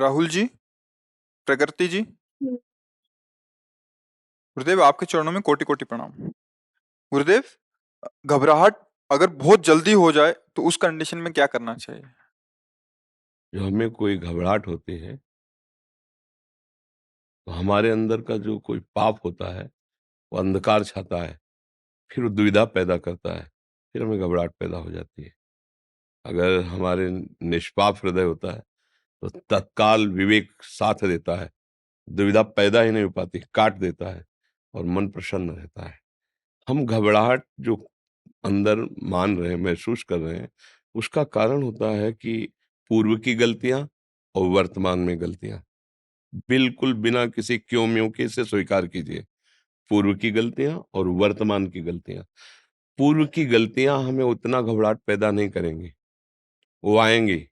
राहुल जी, प्रकृति जी, हम्म। गुरुदेव आपके चरणों में कोटि कोटि प्रणाम। गुरुदेव, घबराहट अगर बहुत जल्दी हो जाए तो उस कंडीशन में क्या करना चाहिए? जो हमें कोई घबराहट होती है तो हमारे अंदर का जो कोई पाप होता है वो अंधकार छाता है, फिर वो दुविधा पैदा करता है, फिर हमें घबराहट पैदा हो जाती है। अगर हमारे निष्पाप हृदय होता है तो तत्काल विवेक साथ देता है, दुविधा पैदा ही नहीं हो पाती, काट देता है और मन प्रसन्न रहता है। हम घबराहट जो अंदर मान रहे हैं, महसूस कर रहे हैं, उसका कारण होता है कि पूर्व की गलतियां और वर्तमान में गलतियां। बिल्कुल बिना किसी क्यों म्यों के से स्वीकार कीजिए, पूर्व की गलतियां और वर्तमान की गलतियां। पूर्व की गलतियां हमें उतना घबराहट पैदा नहीं करेंगी, वो आएंगी।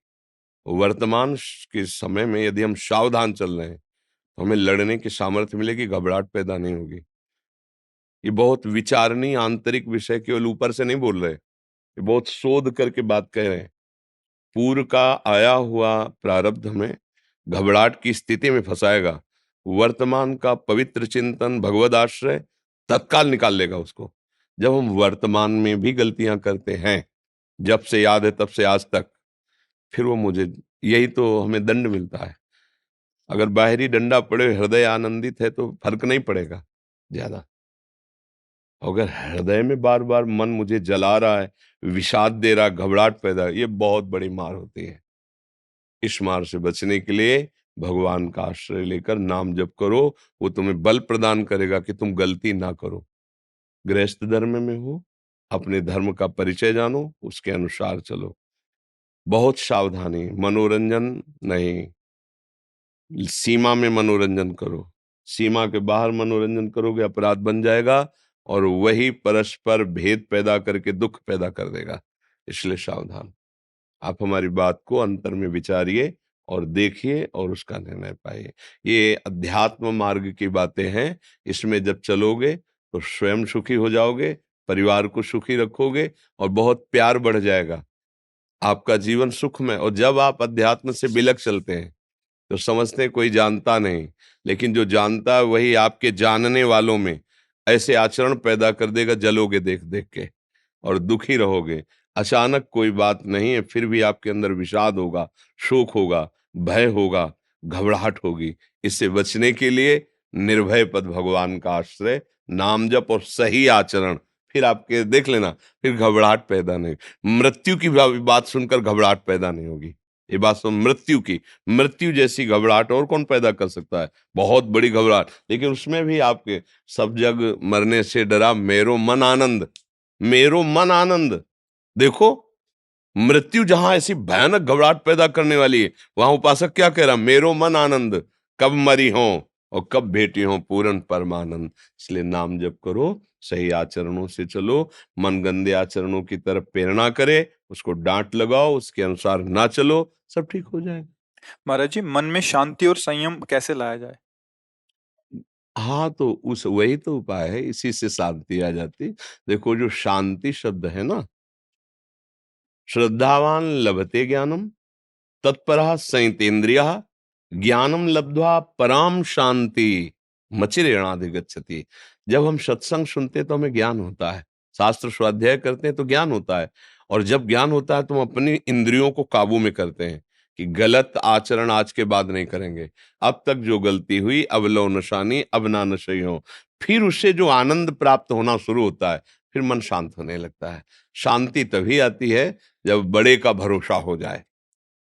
वर्तमान के समय में यदि हम सावधान चल रहे हैं तो हमें लड़ने की सामर्थ्य मिलेगी, घबराहट पैदा नहीं होगी। ये बहुत विचारणीय आंतरिक विषय केवल ऊपर से नहीं बोल रहे, ये बहुत शोध करके बात कह रहे हैं। पूर्व का आया हुआ प्रारब्ध हमें घबराहट की स्थिति में फंसाएगा, वर्तमान का पवित्र चिंतन भगवद आश्रय तत्काल निकाल लेगा उसको। जब हम वर्तमान में भी गलतियां करते हैं, जब से याद है तब से आज तक, फिर वो मुझे, यही तो हमें दंड मिलता है। अगर बाहरी डंडा पड़े, हृदय आनंदित है तो फर्क नहीं पड़ेगा ज्यादा। अगर हृदय में बार बार मन मुझे जला रहा है, विषाद दे रहा है, घबराहट पैदा, ये बहुत बड़ी मार होती है। इस मार से बचने के लिए भगवान का आश्रय लेकर नाम जप करो, वो तुम्हें बल प्रदान करेगा कि तुम गलती ना करो। गृहस्थ धर्म में हो, अपने धर्म का परिचय जानो, उसके अनुसार चलो। बहुत सावधानी, मनोरंजन नहीं, सीमा में मनोरंजन करो। सीमा के बाहर मनोरंजन करोगे अपराध बन जाएगा और वही परस्पर भेद पैदा करके दुख पैदा कर देगा। इसलिए सावधान। आप हमारी बात को अंतर में विचारिए और देखिए और उसका निर्णय पाइए। ये अध्यात्म मार्ग की बातें हैं, इसमें जब चलोगे तो स्वयं सुखी हो जाओगे, परिवार को सुखी रखोगे और बहुत प्यार बढ़ जाएगा, आपका जीवन सुखमय। और जब आप अध्यात्म से बिलक चलते हैं तो समझते हैं कोई जानता नहीं, लेकिन जो जानता है वही आपके जानने वालों में ऐसे आचरण पैदा कर देगा, जलोगे देख देख के और दुखी रहोगे। अचानक कोई बात नहीं है, फिर भी आपके अंदर विषाद होगा, शोक होगा, भय होगा, घबराहट होगी। इससे बचने के लिए निर्भय पद भगवान का आश्रय, नाम जप और सही आचरण, फिर आपके देख लेना, फिर घबराहट पैदा नहीं। मृत्यु की बात सुनकर घबराहट पैदा नहीं होगी। ये बात सुन, मृत्यु की, मृत्यु जैसी घबराहट और कौन पैदा कर सकता है? बहुत बड़ी घबराहट, लेकिन उसमें भी आपके सब जग मरने से डरा मेरो मन आनंद, मेरो मन आनंद। देखो, मृत्यु जहां ऐसी भयानक घबराहट पैदा करने वाली है, वहां उपासक क्या कह रहा? मेरो मन आनंद, कब मरी हो और कब भेटी हो पूर्ण परमानंद। इसलिए नाम जप करो, सही आचरणों से चलो, मन गंदे आचरणों की तरफ प्रेरणा करे, उसको डांट लगाओ, उसके अनुसार ना चलो, सब ठीक हो जाएगा। महाराज जी, मन में शांति और संयम कैसे लाया जाए? हाँ, तो उस वही तो उपाय है, इसी से शांति आ जाती। देखो, जो शांति शब्द है ना, श्रद्धावान लभते ज्ञानम तत्परः संयतेन्द्रियः ज्ञानम लब्ध्वा पराम शांति मचिरेणाधिगच्छति। जब हम सत्संग सुनते तो हमें ज्ञान होता है, शास्त्र स्वाध्याय करते हैं तो ज्ञान होता है, और जब ज्ञान होता है तो हम अपनी इंद्रियों को काबू में करते हैं कि गलत आचरण आज के बाद नहीं करेंगे। अब तक जो गलती हुई अब लो नशानी, अब ना नशई हो। फिर उससे जो आनंद प्राप्त होना शुरू होता है, फिर मन शांत होने लगता है। शांति तभी आती है जब बड़े का भरोसा हो जाए।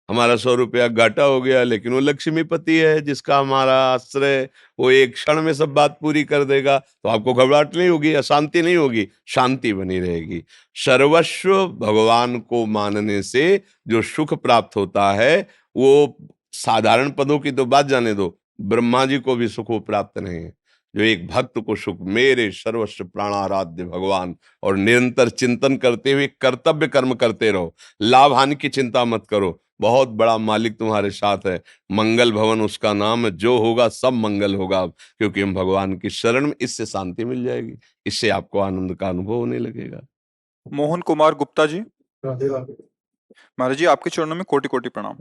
हमारा 100 रुपया घाटा हो गया, लेकिन वो लक्ष्मीपति है जिसका हमारा आश्रय, वो एक क्षण में सब बात पूरी कर देगा, तो आपको घबराहट नहीं होगी, अशांति नहीं होगी, शांति बनी रहेगी। सर्वस्व भगवान को मानने से जो सुख प्राप्त होता है, वो साधारण पदों की तो बात जाने दो, ब्रह्मा जी को भी सुख वो प्राप्त नहीं है। जो एक भक्त को सुख, मेरे सर्वस्व प्राणाराध्य भगवान, और निरंतर चिंतन करते हुए कर्तव्य कर्म करते रहो, लाभ हानि की चिंता मत करो, बहुत बड़ा मालिक तुम्हारे साथ है। मंगल भवन उसका नाम है, जो होगा सब मंगल होगा, क्योंकि हम भगवान की शरण में। इससे शांति मिल जाएगी, इससे आपको आनंद का अनुभव होने लगेगा। मोहन कुमार गुप्ता जी, राधे राधे। महाराज जी, आपके चरणों में कोटि कोटि प्रणाम।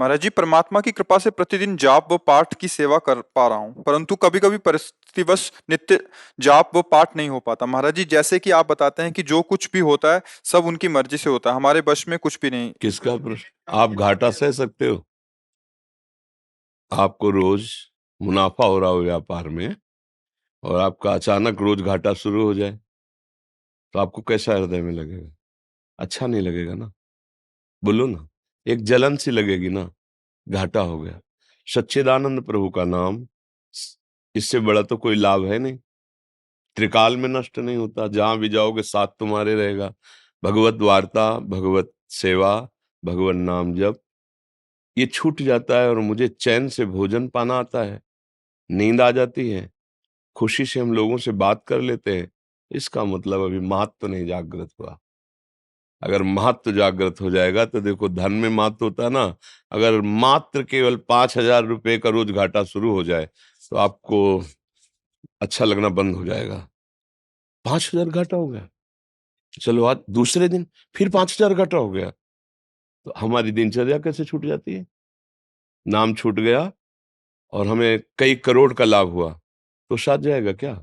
महाराज जी, परमात्मा की कृपा से प्रतिदिन जाप व पाठ की सेवा कर पा रहा हूँ, परंतु कभी कभी परिस्थितिवश नित्य जाप व पाठ नहीं हो पाता। महाराज जी, जैसे कि आप बताते हैं कि जो कुछ भी होता है सब उनकी मर्जी से होता है, हमारे वश में कुछ भी नहीं। किसका प्रश्न? आप घाटा सह सकते हो? आपको रोज मुनाफा हो रहा हो व्यापार में और आपका अचानक रोज घाटा शुरू हो जाए तो आपको कैसा हृदय में लगेगा? अच्छा नहीं लगेगा ना। बोलो ना, एक जलन सी लगेगी ना। घाटा हो गया। सच्चिदानंद प्रभु का नाम, इससे बड़ा तो कोई लाभ है नहीं। त्रिकाल में नष्ट नहीं होता, जहां भी जाओगे साथ तुम्हारे रहेगा। भगवत वार्ता, भगवत सेवा, भगवत नाम जप, ये छूट जाता है और मुझे चैन से भोजन पाना आता है, नींद आ जाती है, खुशी से हम लोगों से बात कर लेते हैं। इसका मतलब अभी महत्व नहीं जागृत हुआ। अगर महत्व जागृत हो जाएगा तो देखो, धन में महत्व होता है ना। अगर मात्र केवल 5,000 रुपए का रोज घाटा शुरू हो जाए तो आपको अच्छा लगना बंद हो जाएगा। 5,000 घाटा हो गया, चलो आज दूसरे दिन फिर 5,000 घाटा हो गया, तो हमारी दिनचर्या कैसे छूट जाती है। नाम छूट गया और हमें कई करोड़ का लाभ हुआ तो साथ जाएगा क्या?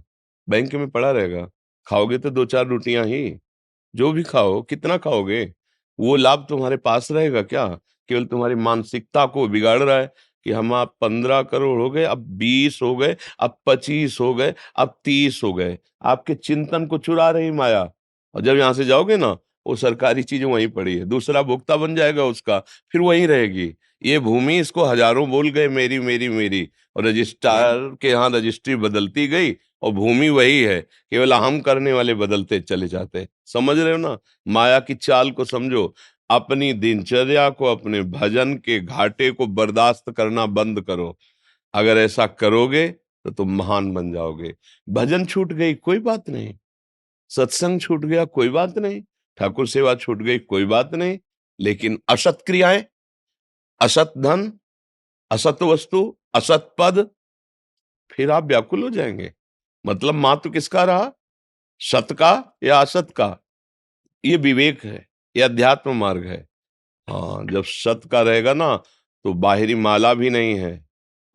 बैंक में पड़ा रहेगा। खाओगे तो 2-4 रोटियां ही, जो भी खाओ कितना खाओगे? वो लाभ तुम्हारे पास रहेगा क्या? केवल तुम्हारी मानसिकता को बिगाड़ रहा है कि हम आप 15 करोड़ हो गए, अब 20 हो गए, अब 25 हो गए, अब 30 हो गए। आपके चिंतन को चुरा रही माया। और जब यहां से जाओगे ना, वो सरकारी चीज वहीं पड़ी है, दूसरा भोक्ता बन जाएगा उसका, फिर वहीं रहेगी। ये भूमि, इसको हजारों बोल गए मेरी मेरी मेरी, और रजिस्ट्रार के यहाँ रजिस्ट्री बदलती गई और भूमि वही है, केवल हम करने वाले बदलते चले जाते। समझ रहे हो ना? माया की चाल को समझो। अपनी दिनचर्या को, अपने भजन के घाटे को बर्दाश्त करना बंद करो। अगर ऐसा करोगे तो तुम महान बन जाओगे। भजन छूट गई कोई बात नहीं, सत्संग छूट गया कोई बात नहीं, ठाकुर सेवा छूट गई कोई बात नहीं, लेकिन असत क्रियाएं, असत धन, असत वस्तु, असत पद, फिर आप व्याकुल हो जाएंगे। मतलब मात्र किसका रहा? सत का या असत का? ये विवेक है, ये अध्यात्म मार्ग है। हाँ, जब सत का रहेगा ना तो बाहरी माला भी नहीं है,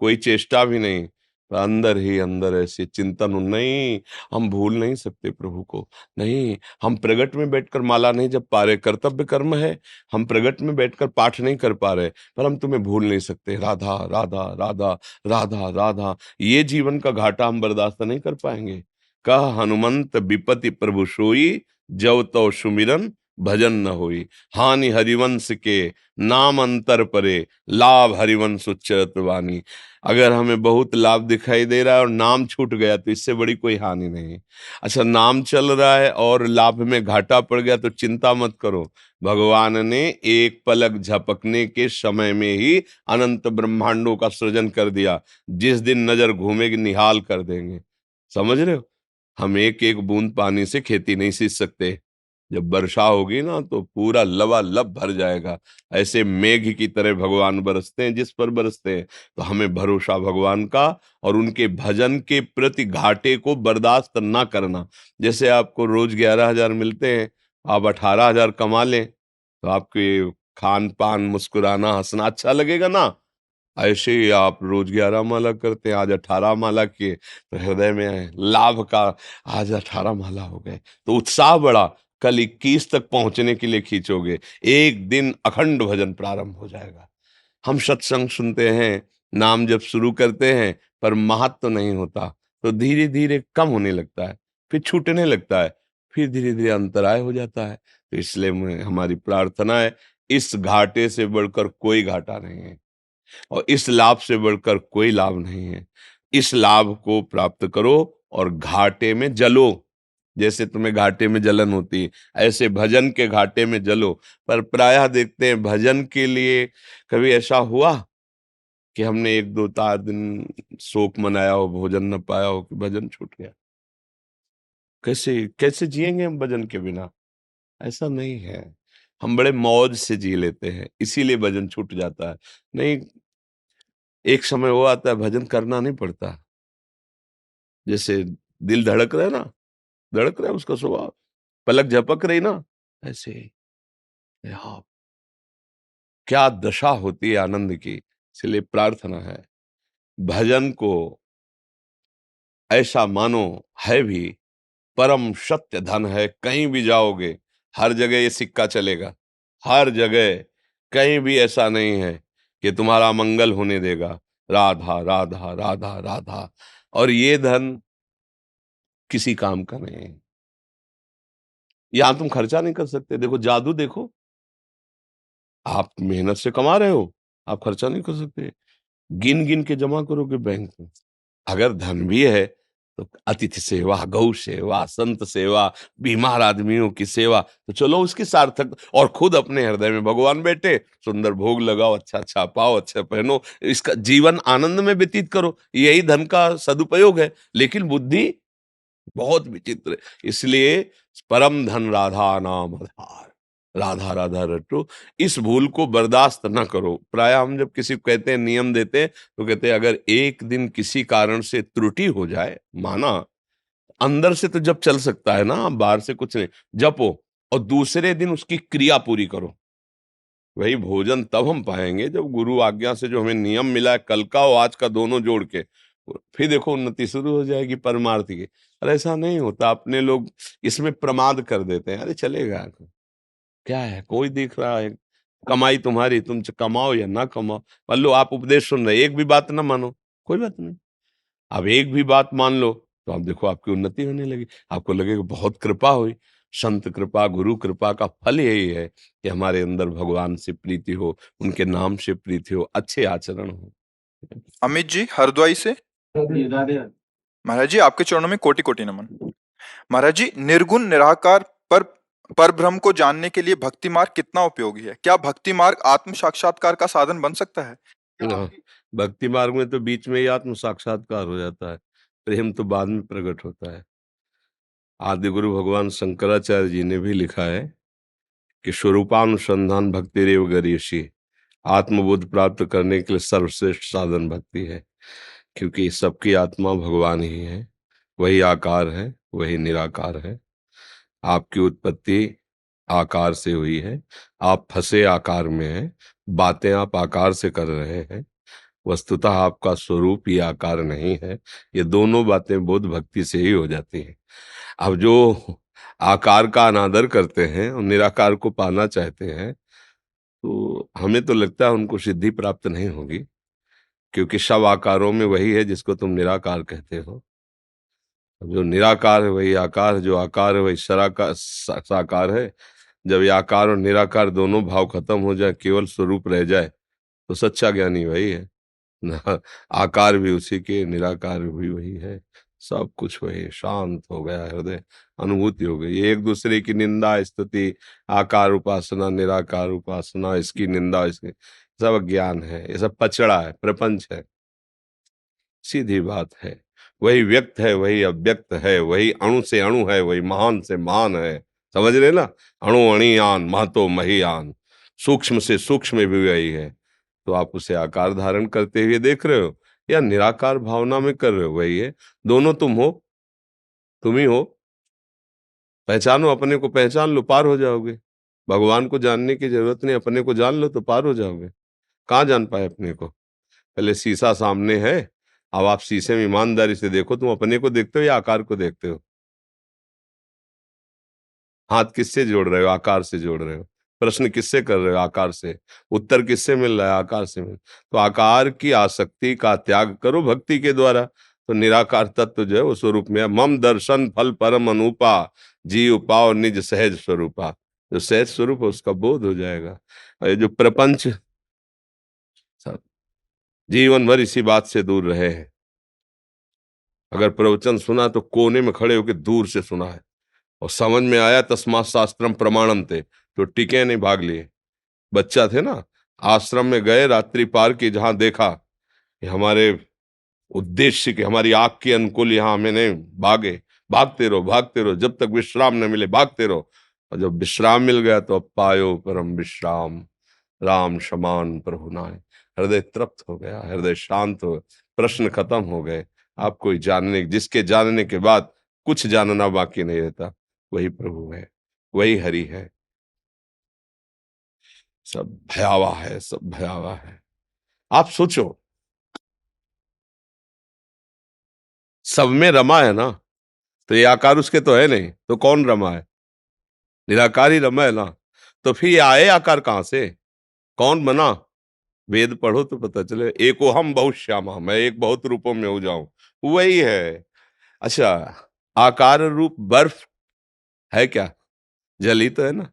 कोई चेष्टा भी नहीं, पर अंदर ही अंदर ऐसे चिंतन नहीं। हम भूल नहीं सकते प्रभु को। नहीं, हम प्रगट में बैठकर माला नहीं जप पा रहे, कर्तव्य कर्म है। हम प्रगट में बैठकर पाठ नहीं कर पा रहे, पर हम तुम्हें भूल नहीं सकते। राधा राधा राधा राधा राधा, ये जीवन का घाटा हम बर्दाश्त नहीं कर पाएंगे। कह हनुमंत विपति प्रभु सोई, जव तो सुमिरन भजन न होई। हानि हरिवंश के नाम अंतर परे, लाभ हरिवंश उच्चरत वाणी। अगर हमें बहुत लाभ दिखाई दे रहा है और नाम छूट गया तो इससे बड़ी कोई हानि नहीं। अच्छा, नाम चल रहा है और लाभ में घाटा पड़ गया तो चिंता मत करो। भगवान ने एक पलक झपकने के समय में ही अनंत ब्रह्मांडों का सृजन कर दिया। जिस दिन नजर घूमेगी निहाल कर देंगे। समझ रहे हो? हम एक एक बूंद पानी से खेती नहीं सींच सकते। जब वर्षा होगी ना तो पूरा लबालब भर जाएगा। ऐसे मेघ की तरह भगवान बरसते हैं जिस पर बरसते हैं। तो हमें भरोसा भगवान का, और उनके भजन के प्रति घाटे को बर्दाश्त ना करना। जैसे आपको रोज 11,000 मिलते हैं, आप 18,000 कमा लें तो आपके खान पान, मुस्कुराना, हंसना अच्छा लगेगा ना। ऐसे ही आप रोज 11 माला करते हैं, आज 18 माला किए तो हृदय में लाभ का, आज 18 माला हो गए तो उत्साह बढ़ा। कल 21 तक पहुंचने के लिए खींचोगे, एक दिन अखंड भजन प्रारंभ हो जाएगा। हम सत्संग सुनते हैं, नाम जब शुरू करते हैं, पर महत्व तो नहीं होता, तो धीरे धीरे कम होने लगता है, फिर छूटने लगता है, फिर धीरे धीरे अंतराय हो जाता है। तो इसलिए हमारी प्रार्थना है, इस घाटे से बढ़कर कोई घाटा नहीं है और इस लाभ से बढ़कर कोई लाभ नहीं है। इस लाभ को प्राप्त करो और घाटे में जलो। जैसे तुम्हें घाटे में जलन होती है, ऐसे भजन के घाटे में जलो। पर प्रायः देखते हैं भजन के लिए, कभी ऐसा हुआ कि हमने 1-2 4 दिन शोक मनाया हो, भोजन न पाया हो, कि भजन छूट गया? कैसे कैसे जिएंगे हम भजन के बिना? ऐसा नहीं है। हम बड़े मौज से जी लेते हैं, इसीलिए भजन छूट जाता है। नहीं, एक समय वो आता है भजन करना नहीं पड़ता। जैसे दिल धड़क रहा है ना, धड़क रहा है उसका स्वभाव, पलक झपक रही ना, ऐसे ही हाँ, क्या दशा होती है आनंद की। इसलिए प्रार्थना है, भजन को ऐसा मानो है भी परम सत्य धन है। कहीं भी जाओगे, हर जगह ये सिक्का चलेगा, हर जगह। कहीं भी ऐसा नहीं है कि तुम्हारा मंगल होने देगा। राधा राधा राधा राधा। और ये धन किसी काम का नहीं है। यहां तुम खर्चा नहीं कर सकते। देखो जादू, देखो आप मेहनत से कमा रहे हो, आप खर्चा नहीं कर सकते। गिन गिन के जमा करोगे बैंक में। अगर धन भी है तो अतिथि सेवा, गौ सेवा, संत सेवा, बीमार आदमियों की सेवा, तो चलो उसकी सार्थक। और खुद अपने हृदय में भगवान बैठे, सुंदर भोग लगाओ, अच्छा अच्छा पाओ, अच्छा पहनो, इसका जीवन आनंद में व्यतीत करो। यही धन का सदुपयोग है। लेकिन बुद्धि बहुत विचित्र है। इसलिए परम धन राधा नाम आधार। राधा राधा रटो। इस भूल को बर्दाश्त न करो। प्राय हम जब किसी को कहते हैं, नियम देते हैं, तो कहते हैं अगर एक दिन किसी कारण से त्रुटि हो जाए, माना, अंदर से तो जब चल सकता है ना, बाहर से कुछ नहीं, जपो और दूसरे दिन उसकी क्रिया पूरी करो। वही भोजन तब हम पाएंगे जब गुरु आज्ञा से जो हमें नियम मिला है, कल का और आज का दोनों जोड़ के, फिर देखो उन्नति शुरू हो जाएगी परमार्थ की। अरे ऐसा नहीं होता। अपने लोग इसमें प्रमाद कर देते हैं। अरे चलेगा, क्या है, कोई दिख रहा है, कमाई तुम्हारी, तुम कमाओ या ना कमाओ। मान लो आप उपदेश सुन रहे, एक भी बात ना मानो, कोई बात नहीं। अब एक भी बात मान लो तो आप देखो आपकी उन्नति होने लगी। आपको लगेगा बहुत कृपा हुई। संत कृपा, गुरु कृपा का फल यही है कि हमारे अंदर भगवान से प्रीति हो, उनके नाम से प्रीति हो, अच्छे आचरण हो। अमित जी हरद्वाई से। महाराज जी आपके चरणों में कोटि कोटि नमन। महाराज जी, निर्गुण निराकार पर परब्रह्म को जानने के लिए भक्ति मार्ग कितना उपयोगी है? क्या भक्ति मार्ग आत्म साक्षात्कार का साधन बन सकता है? हाँ, भक्ति मार्ग में तो बीच में ही आत्म साक्षात्कार हो जाता है। प्रेम तो बाद में प्रकट होता है। आदि गुरु भगवान शंकराचार्य जी ने भी लिखा है कि स्वरूपानुसंधान भक्ति रेव गरीयसी। आत्मबोध प्राप्त करने के लिए सर्वश्रेष्ठ साधन भक्ति है। क्योंकि सबकी आत्मा भगवान ही है, वही आकार है, वही निराकार है। आपकी उत्पत्ति आकार से हुई है, आप फंसे आकार में हैं, बातें आप आकार से कर रहे हैं। वस्तुतः आपका स्वरूप ही आकार नहीं है। ये दोनों बातें बोध भक्ति से ही हो जाती हैं। अब जो आकार का अनादर करते हैं और निराकार को पाना चाहते हैं, तो हमें तो लगता है उनको सिद्धि प्राप्त नहीं होगी। क्योंकि सब आकारों में वही है जिसको तुम निराकार कहते हो। जो निराकार है वही आकार है, जो आकार है वही साकार है। जब ये आकार और निराकार दोनों भाव खत्म हो जाए, केवल स्वरूप रह जाए, तो सच्चा ज्ञानी वही है ना। आकार भी उसी के, निराकार भी वही है, सब कुछ वही है। शांत हो गया हृदय, अनुभूति हो गई। ये एक दूसरे की निंदा स्तुति, आकार उपासना, निराकार उपासना, इसकी निंदा, इसकी, सब ज्ञान है। ये सब पचड़ा है, प्रपंच है। सीधी बात है। वही व्यक्त है, वही अव्यक्त है, वही अणु से अणु है, वही महान से महान है। समझ रहे ना, अणु अणियान महतो महियान। सूक्ष्म से सूक्ष्म भी वही है। तो आप उसे आकार धारण करते हुए देख रहे हो या निराकार भावना में कर रहे हो, वही है। दोनों तुम हो, तुम ही हो। पहचानो अपने को, पहचान लो, पार हो जाओगे। भगवान को जानने की जरूरत नहीं, अपने को जान लो तो पार हो जाओगे। कहाँ जान पाए अपने को? पहले शीशा सामने है, अब आप शीशे में ईमानदारी से देखो, तुम अपने को देखते हो या आकार को देखते हो? हाथ किससे जोड़ रहे हो? आकार से जोड़ रहे हो। प्रश्न किससे कर रहे हो? आकार से। उत्तर किससे मिल रहा है? आकार से मिल। तो आकार की आसक्ति का त्याग करो भक्ति के द्वारा, तो निराकार तत्व जो है वो स्वरूप में है। मम दर्शन फल परम अनुपा, जीव पाओ निज सहज स्वरूपा। जो सहज स्वरूप है उसका बोध हो जाएगा। और ये जो प्रपंच, सब जीवन भर इसी बात से दूर रहे हैं। अगर प्रवचन सुना तो कोने में खड़े होकर दूर से सुना है, और समझ में आया तस्मात् शास्त्रम प्रमाणम थे, तो टिके नहीं, भाग लिए। बच्चा थे ना, आश्रम में गए, रात्रि पार की, जहां देखा कि हमारे उद्देश्य के, हमारी आंख के अनुकूल यहाँ हमें नहीं, भागे। भागते रहो जब तक विश्राम न मिले, भागते रहो। और जब विश्राम मिल गया तो अब पायो परम विश्राम, राम समान प्रभु नाय। हृदय तृप्त हो गया, हृदय शांत हो, प्रश्न खत्म हो गए। आप कोई जानने, जिसके जानने के बाद कुछ जानना बाकी नहीं रहता, वही प्रभु है, वही हरि है। सब भयावह है, सब भयावह है। आप सोचो, सब में रमा है ना, तो ये आकार उसके तो है नहीं, तो कौन रमा है? निराकार ही रमा है ना। तो फिर ये आए आकार कहां से? कौन बना? वेद पढ़ो तो पता चले, एको हम बहुत श्यामा, मैं एक बहुत रूपों में हो जाऊं, वही है। अच्छा, आकार रूप बर्फ है क्या? जल ही तो है ना।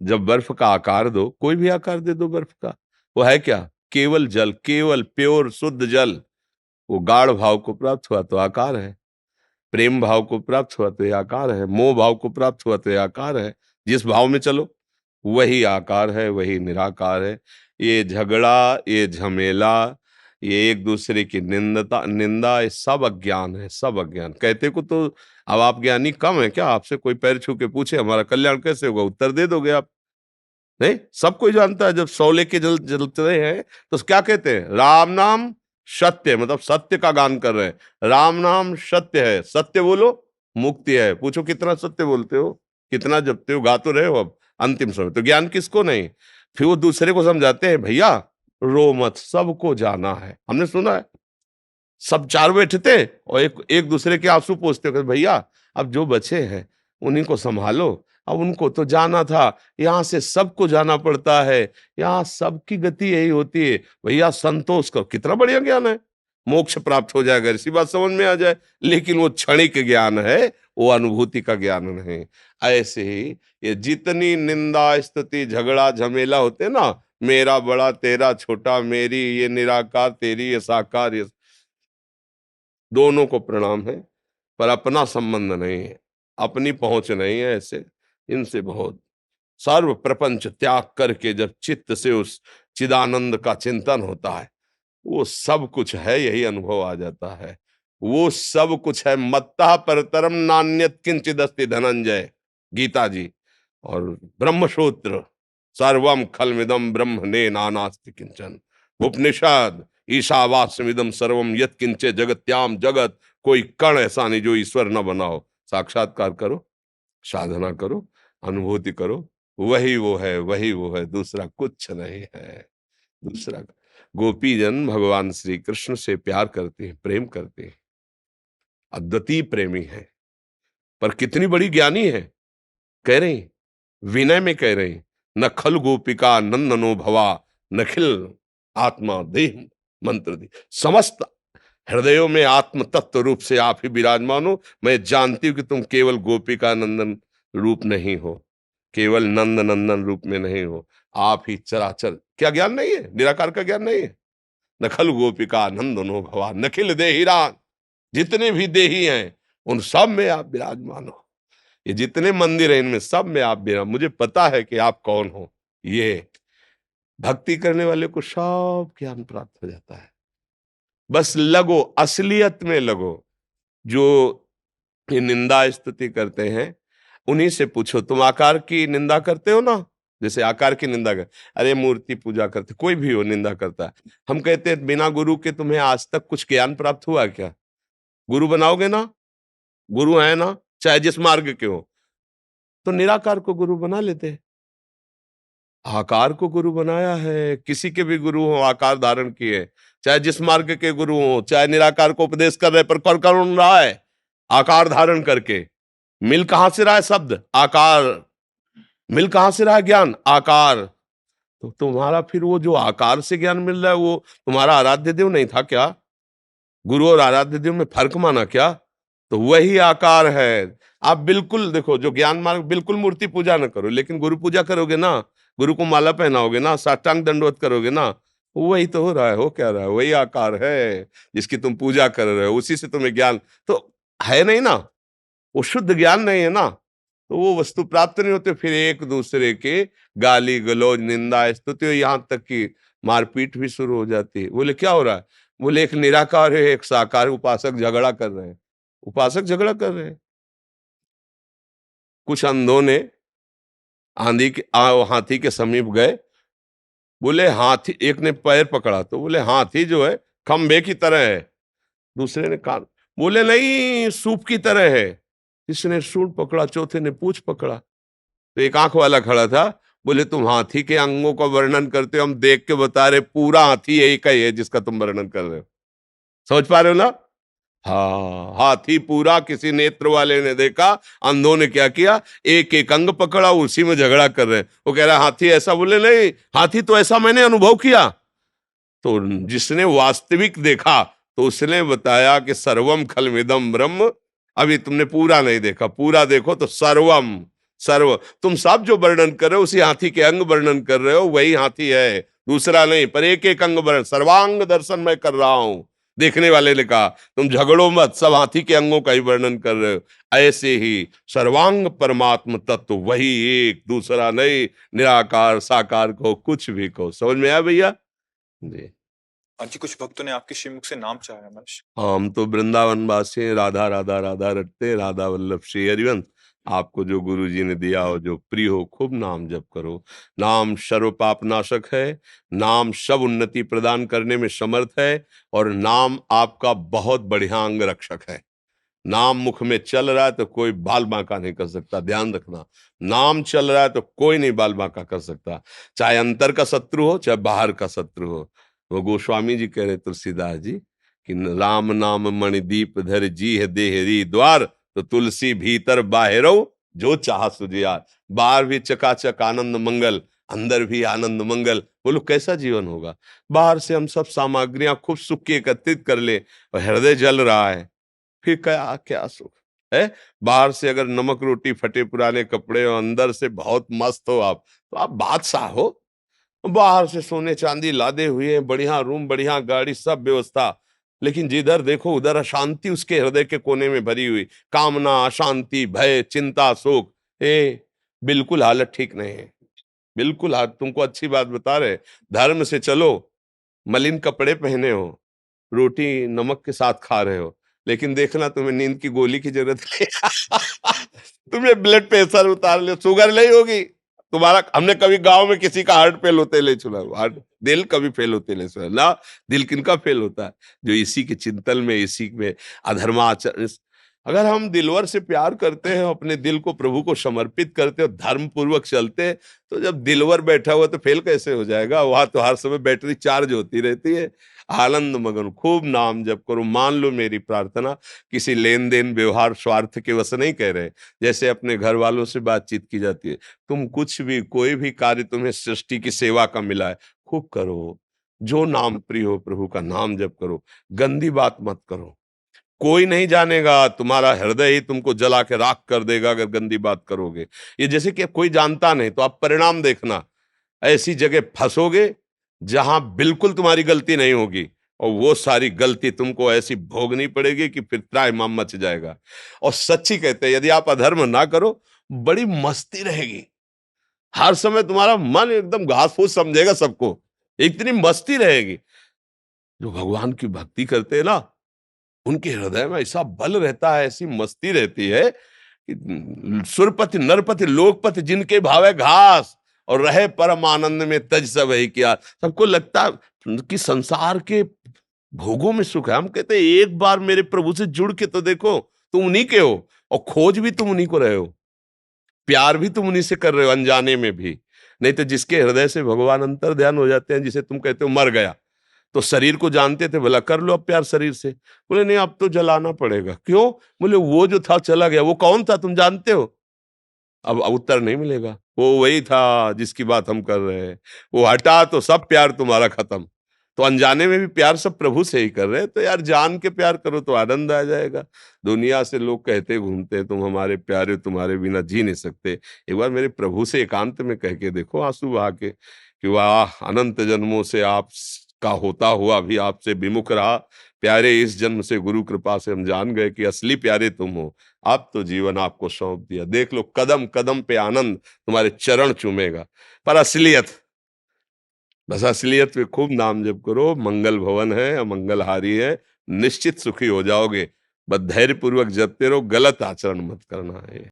जब बर्फ का आकार दो, कोई भी आकार दे दो बर्फ का, वो है क्या? केवल जल, केवल प्योर शुद्ध जल। वो गाढ़ भाव को प्राप्त हुआ तो आकार है, प्रेम भाव को प्राप्त हुआ तो ये आकार है, मोह भाव को प्राप्त हुआ तो ये आकार है। जिस भाव में चलो वही आकार है, वही निराकार है। ये झगड़ा, ये झमेला, ये एक दूसरे की निंदा, ये सब अज्ञान है, सब अज्ञान। कहते को तो अब आप ज्ञानी कम है क्या? आपसे कोई पैर छू के पूछे हमारा कल्याण कैसे होगा, उत्तर दे दोगे आप? नहीं, सब कोई जानता है। जब शौले के जल जलते हैं तो क्या कहते हैं? राम नाम सत्य, मतलब सत्य का गान कर रहे हैं। राम नाम सत्य है, सत्य बोलो मुक्ति है। पूछो कितना सत्य बोलते हो, कितना जपते हो, गा तो रहे हो अब अंतिम समय। तो ज्ञान किसको नहीं? फिर वो दूसरे को समझाते हैं, भैया रो मत, सबको जाना है। हमने सुना है, सब चार बैठे थे और एक एक दूसरे के आंसू पोंछते हो, भैया अब जो बचे हैं उन्हीं को संभालो, अब उनको तो जाना था, यहाँ से सबको जाना पड़ता है, यहाँ सबकी गति यही होती है, भैया संतोष करो। कितना बढ़िया ज्ञान है, मोक्ष प्राप्त हो जाएगा, इसी बात समझ में आ जाए। लेकिन वो क्षणिक ज्ञान है, वो अनुभूति का ज्ञान नहीं। ऐसे ही ये जितनी निंदा स्तुति झगड़ा झमेला होते ना, मेरा बड़ा तेरा छोटा, मेरी ये निराकार तेरी ये साकार, ये दोनों को प्रणाम है, पर अपना संबंध नहीं है, अपनी पहुंच नहीं है। ऐसे इनसे बहुत सर्व प्रपंच त्याग करके जब चित्त से उस चिदानंद का चिंतन होता है, वो सब कुछ है, यही अनुभव आ जाता है। वो सब कुछ है, मत्तः परतरम नान्यत किंचिदस्ति धनंजय, गीता जी। और ब्रह्मसूत्र, सर्वम खलमिदम ब्रह्मणे नानास्ति किंचन। उपनिषद, ईशावास्यमिदं सर्वम यत्किंचे जगत्याम जगत, कोई कण ऐसा नहीं जो ईश्वर न बनाओ। साक्षात्कार करो, साधना करो, अनुभूति करो, वही वो है, वही वो है, दूसरा कुछ नहीं है। दूसरा, गोपीजन भगवान श्री कृष्ण से प्यार करते हैं, प्रेम करते हैं, अद्वितीय प्रेमी है। पर कितनी बड़ी ज्ञानी है, कह रही विनय में कह रही, न खल गोपिका नंदनो भवा, नखिल आत्मा देह मंत्र दी। समस्त हृदयों में आत्म तत्व रूप से आप ही विराजमान हो। मैं जानती हूं कि तुम केवल गोपिका नंदन रूप नहीं हो, केवल नंद नंदन रूप में नहीं हो, आप ही चराचर। क्या ज्ञान नहीं है? निराकार का ज्ञान नहीं है? नखल गोपिका नंदनो भवा, नखिल देहिरान, जितने भी देही हैं उन सब में आप विराजमान हो। ये जितने मंदिर हैं इनमें सब में आप विराजमान। मुझे पता है कि आप कौन हो। ये भक्ति करने वाले को सब ज्ञान प्राप्त हो जाता है। बस लगो, असलियत में लगो। जो ये निंदा स्तुति करते हैं उन्हीं से पूछो, तुम आकार की निंदा करते हो ना? जैसे आकार की निंदा कर, अरे मूर्ति पूजा करते, कोई भी हो निंदा करता है। हम कहते हैं बिना गुरु के तुम्हें आज तक कुछ ज्ञान प्राप्त हुआ क्या? गुरु बनाओगे ना, गुरु है ना, चाहे जिस मार्ग के हो, तो निराकार को गुरु बना लेते हैं। आकार को गुरु बनाया है, किसी के भी गुरु हो आकार धारण किए, चाहे जिस मार्ग के गुरु हो, चाहे निराकार को उपदेश कर रहे, पर कर कौन रहा है? आकार धारण करके। मिल कहां से रहा है शब्द? आकार। मिल कहां से रहा है ज्ञान? आकार। तो तुम्हारा फिर वो जो आकार से ज्ञान मिल रहा है, वो तुम्हारा आराध्य देव नहीं था क्या? गुरु और आराध्य देव में फर्क माना क्या? तो वही आकार है। आप बिल्कुल देखो, जो ज्ञान मार्ग, बिल्कुल मूर्ति पूजा न करो, लेकिन गुरु पूजा करोगे ना, गुरु को माला पहनाओगे ना, साष्टांग दंडवत करोगे ना, वही तो हो रहा है। हो क्या रहा है? वही आकार है जिसकी तुम पूजा कर रहे हो, उसी से तुम्हें ज्ञान तो है नहीं ना, वो शुद्ध ज्ञान नहीं है ना, तो वो वस्तु प्राप्त नहीं होते। फिर एक दूसरे के गाली गलौज निंदा स्तुति, यहां तक कि मारपीट भी शुरू हो जाती है। बोले क्या हो रहा है? बोले एक निराकार है, एक साकार, उपासक झगड़ा कर रहे हैं। उपासक झगड़ा कर रहे हैं। कुछ अंधों ने हाथी के समीप गए, बोले हाथी, एक ने पैर पकड़ा तो बोले हाथी जो है खंबे की तरह है, दूसरे ने कान, बोले नहीं सूप की तरह है। तीसरे ने सूंड पकड़ा, चौथे ने पूंछ पकड़ा। तो एक आंख वाला खड़ा था, बोले तुम हाथी के अंगों का वर्णन करते हो, हम देख के बता रहे पूरा हाथी यही का ही है जिसका तुम वर्णन कर रहे हो। समझ पा रहे हो ना? हाँ, हाथी पूरा किसी नेत्र वाले ने देखा, अंधों ने क्या किया, एक एक अंग पकड़ा, उसी में झगड़ा कर रहे हैं। वो कह रहा हाथी ऐसा, बोले नहीं हाथी तो ऐसा मैंने अनुभव किया। तो जिसने वास्तविक देखा तो उसने बताया कि सर्वम खलमिदम ब्रह्म। अभी तुमने पूरा नहीं देखा, पूरा देखो तो सर्वम, सर्व तुम सब जो वर्णन कर रहे हो उसी हाथी के अंग वर्णन कर रहे हो, वही हाथी है, दूसरा नहीं। पर एक एक अंग वर्णन, सर्वांग दर्शन मैं कर रहा हूं। देखने वाले ने कहा तुम झगड़ो मत, सब हाथी के अंगों का ही वर्णन कर रहे हो। ऐसे ही सर्वांग परमात्म तत्व वही एक, दूसरा नहीं, निराकार साकार को कुछ भी कहो। समझ में आया भैया जी? हाँ जी, कुछ भक्तों ने आपके श्रीमुख से नाम चाहा है महाराज। हम तो वृंदावन वासी हैं, राधा राधा राधा रटते, राधा वल्लभ श्री हरिवंश। आपको जो गुरु जी ने दिया हो, जो प्रिय हो, खूब नाम जप करो। नाम सर्व पाप नाशक है, नाम सब उन्नति प्रदान करने में समर्थ है, और नाम आपका बहुत बढ़िया अंग रक्षक है। नाम मुख में चल रहा है तो कोई बाल बांका नहीं कर सकता, ध्यान रखना। नाम चल रहा है तो कोई नहीं बाल बांका कर सकता, चाहे अंतर का शत्रु हो चाहे बाहर का शत्रु हो। वो गोस्वामी जी कह रहे तुलसीदास जी कि राम नाम मणिदीप धर जी है देहरी द्वार, तो तुलसी भीतर बाहरो जो चाह सुजियार। बाहर भी चकाचक आनंद मंगल, अंदर भी आनंद मंगल। बोलो कैसा जीवन होगा? बाहर से हम सब सामग्रियां खूब सुख की एकत्रित कर ले और हृदय जल रहा है, फिर क्या क्या सुख है? बाहर से अगर नमक रोटी फटे पुराने कपड़े और अंदर से बहुत मस्त हो आप, तो आप बादशाह हो। बाहर से सोने चांदी लादे हुए हैं, बढ़िया रूम बढ़िया गाड़ी सब व्यवस्था, लेकिन जिधर देखो उधर अशांति उसके हृदय के कोने में भरी हुई, कामना अशांति भय चिंता शोक। बिल्कुल हालत ठीक नहीं है, बिल्कुल हालत। तुमको अच्छी बात बता रहे, धर्म से चलो, मलिन कपड़े पहने हो, रोटी नमक के साथ खा रहे हो, लेकिन देखना तुम्हें नींद की गोली की जरूरत नहीं। तुम्हें ब्लड प्रेशर उतार ले, शुगर नहीं होगी तुम्हारा। हमने कभी गांव में किसी का हार्ट फेल होते ले सुना? हार्ट दिल कभी फेल होते ले सुना ना? दिल किनका फेल होता है? जो इसी के चिंतन में, इसी में अधर्माचरण। अगर हम दिलवर से प्यार करते हैं, अपने दिल को प्रभु को समर्पित करते हैं, धर्म पूर्वक चलते हैं, तो जब दिलवर बैठा हुआ तो फेल कैसे हो जाएगा? वहां तो हर समय बैटरी चार्ज होती रहती है। आनंद मगन खूब नाम जप करो। मान लो मेरी प्रार्थना, किसी लेन देन व्यवहार स्वार्थ के वश नहीं कह रहे, जैसे अपने घर वालों से बातचीत की जाती है। तुम कुछ भी, कोई भी कार्य तुम्हें सृष्टि की सेवा का मिला है, खूब करो। जो नाम प्रिय हो प्रभु का नाम जप करो, गंदी बात मत करो। कोई नहीं जानेगा, तुम्हारा हृदय ही तुमको जला के राख कर देगा अगर गंदी बात करोगे। ये जैसे कि कोई जानता नहीं, तो आप परिणाम देखना, ऐसी जगह फंसोगे जहां बिल्कुल तुम्हारी गलती नहीं होगी, और वो सारी गलती तुमको ऐसी भोगनी पड़ेगी कि फिर त्राहिमाम मच जाएगा। और सच्ची कहते हैं, यदि आप अधर्म ना करो, बड़ी मस्ती रहेगी। हर समय तुम्हारा मन एकदम घास फूस समझेगा सबको, इतनी मस्ती रहेगी। जो भगवान की भक्ति करते हैं ना, उनके हृदय में ऐसा बल रहता है, ऐसी मस्ती रहती है कि सुरपति नरपति लोकपति जिनके भावे घास, और रहे परम आनंद में तज सब ही किया। सबको लगता है कि संसार के भोगों में सुख है। हम कहते हैं एक बार मेरे प्रभु से जुड़ के तो देखो, तुम उन्हीं के हो, और खोज भी तुम उन्हीं को रहे हो, प्यार भी तुम उन्हीं से कर रहे हो अनजाने में भी। नहीं तो जिसके हृदय से भगवान अंतर ध्यान हो जाते हैं, जिसे तुम कहते हो मर गया, तो शरीर को जानते थे, भला कर लो अब प्यार शरीर से। बोले नहीं अब तो जलाना पड़ेगा। क्यों? बोले वो जो था चला गया। वो कौन था तुम जानते हो? अब उत्तर नहीं मिलेगा। वो वही था जिसकी बात हम कर रहे हैं, वो हटा तो सब प्यार तुम्हारा खत्म। तो अनजाने में भी प्यार सब प्रभु से ही कर रहे हैं, तो यार जान के प्यार करो तो आनंद आ जाएगा। दुनिया से लोग कहते घूमते तुम हमारे प्यारे, तुम्हारे बिना जी नहीं सकते। एक बार मेरे प्रभु से एकांत में कह के देखो आंसू बहा के कि वाह, अनंत जन्मों से आप का होता हुआ भी आपसे विमुख रहा, प्यारे इस जन्म से गुरु कृपा से हम जान गए कि असली प्यारे तुम हो। अब तो जीवन आपको सौंप दिया, देख लो कदम कदम पे आनंद तुम्हारे चरण चूमेगा। पर असलियत, बस असलियत में खूब नाम जप करो। मंगल भवन है, अमंगलहारी है, निश्चित सुखी हो जाओगे। बस धैर्य पूर्वक जपते रहो, गलत आचरण मत करना है।